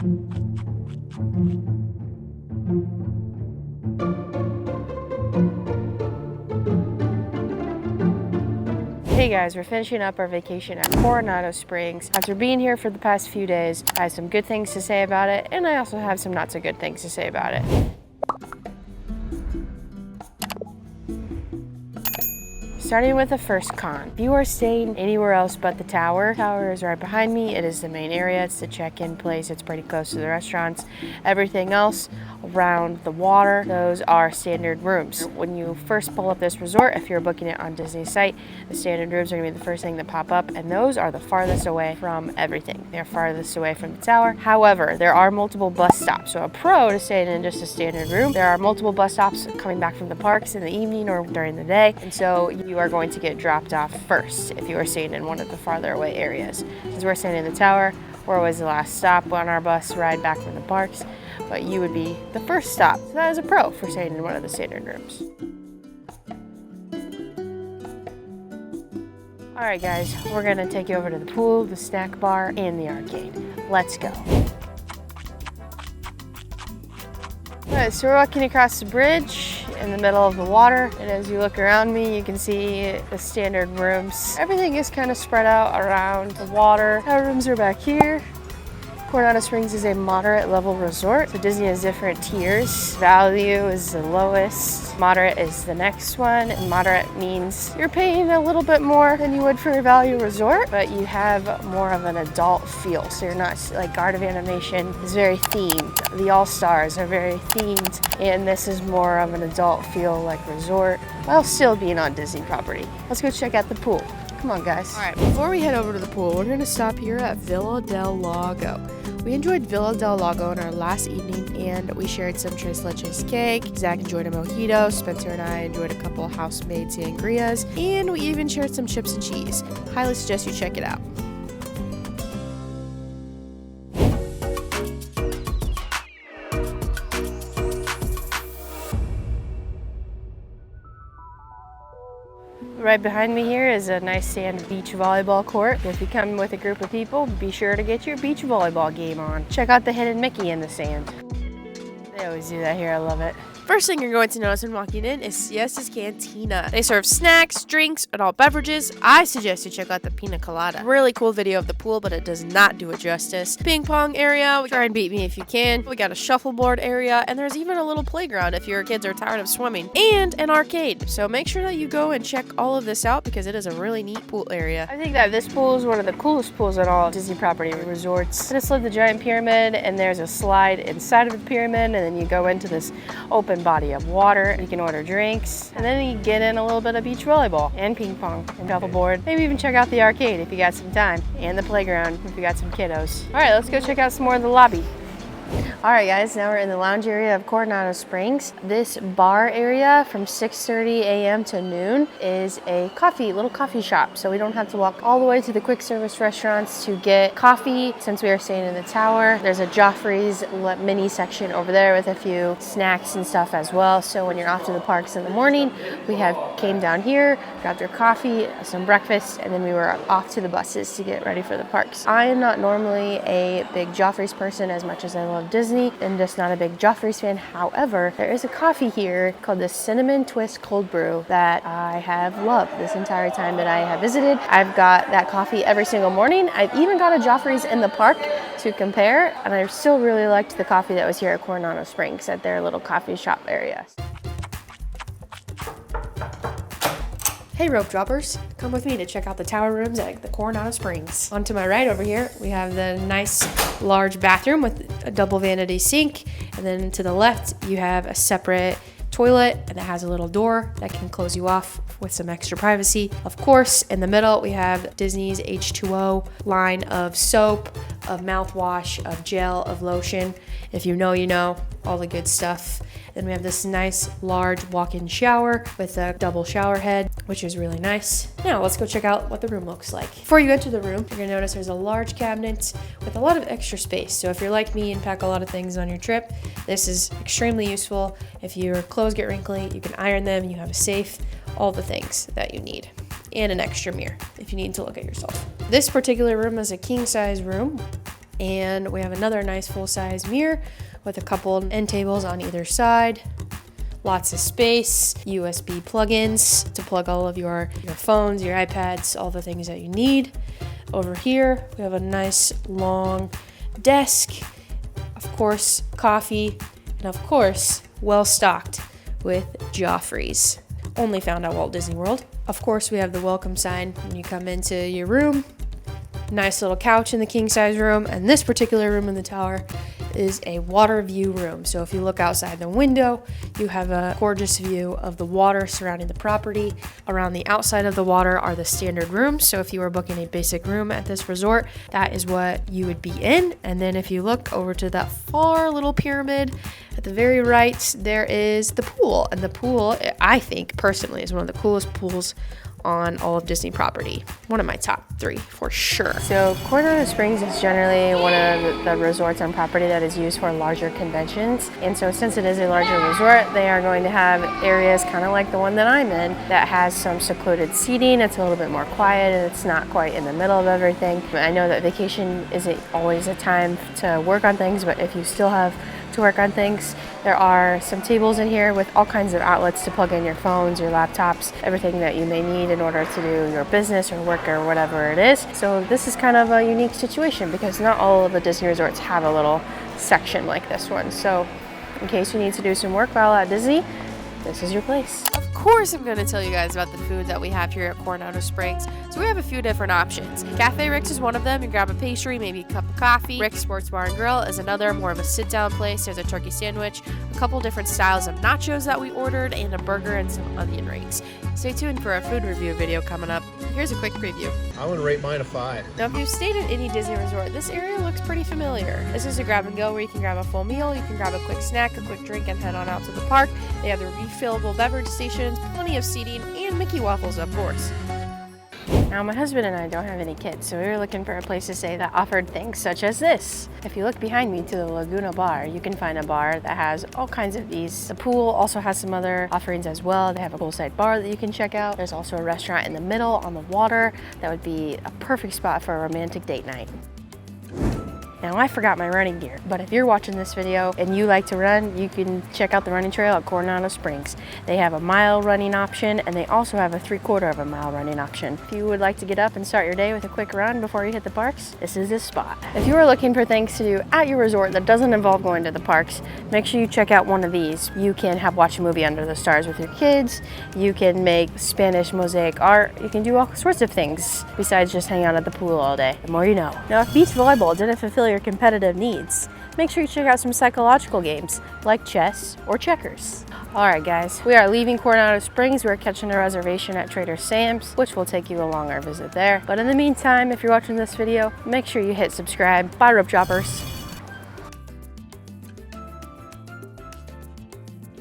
Hey guys, we're finishing up our vacation at Coronado Springs. After being here for the past few days, I have some good things to say about it, and I also have some not so good things to say about it. Starting with the first con. If you are staying anywhere else but the tower is right behind me. It is the main area. It's the check-in place. It's pretty close to the restaurants. Everything else around the water, those are standard rooms. When you first pull up this resort, if you're booking it on Disney's site, the standard rooms are gonna be the first thing that pop up, and those are the farthest away from everything. They're farthest away from the tower. However, there are multiple bus stops. So a pro to staying in just a standard room, there are multiple bus stops coming back from the parks in the evening or during the day, and so you are going to get dropped off first if you are staying in one of the farther away areas. Since we're staying in the tower, we're always the last stop on our bus ride back from the parks, but you would be the first stop. So that is a pro for staying in one of the standard rooms. All right guys, we're gonna take you over to the pool, the snack bar, and the arcade. Let's go. All right, so we're walking across the bridge in the middle of the water, and as you look around me, you can see the standard rooms. Everything is kind of spread out around the water. Our rooms are back here. Coronado Springs is a moderate level resort, so Disney has different tiers. Value is the lowest, moderate is the next one, and moderate means you're paying a little bit more than you would for a value resort, but you have more of an adult feel, so you're not like Art of Animation is very themed. The All-Stars are very themed, and this is more of an adult feel like resort, while still being on Disney property. Let's go check out the pool. Come on, guys. All right, before we head over to the pool, we're gonna stop here at Villa del Lago. We enjoyed Villa del Lago in our last evening, and we shared some tres leches cake. Zach enjoyed a mojito. Spencer and I enjoyed a couple house-made sangrias, and we even shared some chips and cheese. Highly suggest you check it out. Right behind me here is a nice sand beach volleyball court. If you come with a group of people, be sure to get your beach volleyball game on. Check out the hidden Mickey in the sand. They always do that here, I love it. First thing you're going to notice when walking in is Siesta's Cantina. They serve snacks, drinks, adult beverages. I suggest you check out the Pina Colada. Really cool video of the pool, but it does not do it justice. Ping pong area, try and beat me if you can. We got a shuffleboard area, and there's even a little playground if your kids are tired of swimming, and an arcade. So make sure that you go and check all of this out because it is a really neat pool area. I think that this pool is one of the coolest pools at all Disney property resorts. Just love the giant pyramid, and there's a slide inside of the pyramid, and then you go into this open body of water. You can order drinks, and then you get in a little bit of beach volleyball and ping pong and shuffleboard. Maybe even check out the arcade if you got some time, and the playground if you got some kiddos. All right, let's go check out some more of the lobby. All right guys, now we're in the lounge area of Coronado Springs. This bar area from 6:30 a.m. to noon is a little coffee shop. So we don't have to walk all the way to the quick service restaurants to get coffee since we are staying in the tower. There's a Joffrey's mini section over there with a few snacks and stuff as well. So when you're off to the parks in the morning, we came down here, grabbed our coffee, some breakfast, and then we were off to the buses to get ready for the parks. I am not normally a big Joffrey's person as much as I love Disney. I'm just not a big Joffrey's fan. However, there is a coffee here called the Cinnamon Twist Cold Brew that I have loved this entire time that I have visited. I've got that coffee every single morning. I've even got a Joffrey's in the park to compare, and I still really liked the coffee that was here at Coronado Springs at their little coffee shop area. Hey rope droppers, come with me to check out the tower rooms at the Coronado Springs. On to my right over here, we have the nice large bathroom with a double vanity sink. And then to the left, you have a separate toilet, and it has a little door that can close you off with some extra privacy. Of course, in the middle, we have Disney's H2O line of soap, of mouthwash, of gel, of lotion. If you know, you know, all the good stuff. Then we have this nice large walk-in shower with a double shower head, which is really nice. Now let's go check out what the room looks like. Before you enter the room, you're gonna notice there's a large cabinet with a lot of extra space. So if you're like me and pack a lot of things on your trip, this is extremely useful. If your clothes get wrinkly, you can iron them, you have a safe, all the things that you need. And an extra mirror if you need to look at yourself. This particular room is a king size room And we have another nice full-size mirror with a couple end tables on either side. Lots of space, USB plugins to plug all of your phones, your iPads, all the things that you need. Over here, we have a nice long desk, of course, coffee, and of course, well stocked with Joffreys, only found at Walt Disney World. Of course, we have the welcome sign when you come into your room. Nice little couch in the king size room, and this particular room in the tower is a water view room. So if you look outside the window, you have a gorgeous view of the water surrounding the property. Around the outside of the water are the standard rooms. So if you were booking a basic room at this resort, that is what you would be in. And then if you look over to that far little pyramid at the very right, there is the pool. And the pool, I think personally, is one of the coolest pools on all of Disney property. One of my top 3 for sure. So Coronado Springs is generally one of the resorts on property that is used for larger conventions. And so since it is a larger resort, they are going to have areas kind of like the one that I'm in that has some secluded seating. It's a little bit more quiet and it's not quite in the middle of everything. I know that vacation isn't always a time to work on things, but if you still have to work on things, there are some tables in here with all kinds of outlets to plug in your phones, your laptops, everything that you may need in order to do your business or work or whatever it is. So this is kind of a unique situation because not all of the Disney resorts have a little section like this one. So in case you need to do some work while at Disney, this is your place. Of course I'm going to tell you guys about the food that we have here at Coronado Springs. So we have a few different options. Cafe Rick's is one of them. You grab a pastry, maybe a cup of coffee. Rick's Sports Bar and Grill is another, more of a sit-down place. There's a turkey sandwich, a couple different styles of nachos that we ordered, and a burger and some onion rings. Stay tuned for a food review video coming up. Here's a quick preview. I would rate mine a 5. Now, if you've stayed at any Disney resort, this area looks pretty familiar. This is a grab and go where you can grab a full meal, you can grab a quick snack, a quick drink, and head on out to the park. They have the refillable beverage stations, plenty of seating, and Mickey waffles, of course. Now, my husband and I don't have any kids, so we were looking for a place to stay that offered things such as this. If you look behind me to the Laguna Bar, you can find a bar that has all kinds of these. The pool also has some other offerings as well. They have a poolside bar that you can check out. There's also a restaurant in the middle on the water that would be a perfect spot for a romantic date night. Now, I forgot my running gear, but if you're watching this video and you like to run, you can check out the running trail at Coronado Springs. They have a mile running option, and they also have a 3/4 of a mile running option. If you would like to get up and start your day with a quick run before you hit the parks, this is the spot. If you are looking for things to do at your resort that doesn't involve going to the parks, make sure you check out one of these. You can watch a movie under the stars with your kids. You can make Spanish mosaic art. You can do all sorts of things besides just hang out at the pool all day. The more you know. Now, if beach volleyball didn't fulfill your competitive needs, make sure you check out some psychological games like chess or checkers. All right, guys, we are leaving Coronado Springs. We're catching a reservation at Trader Sam's, which will take you along our visit there. But in the meantime, if you're watching this video, make sure you hit subscribe. Bye, rope droppers.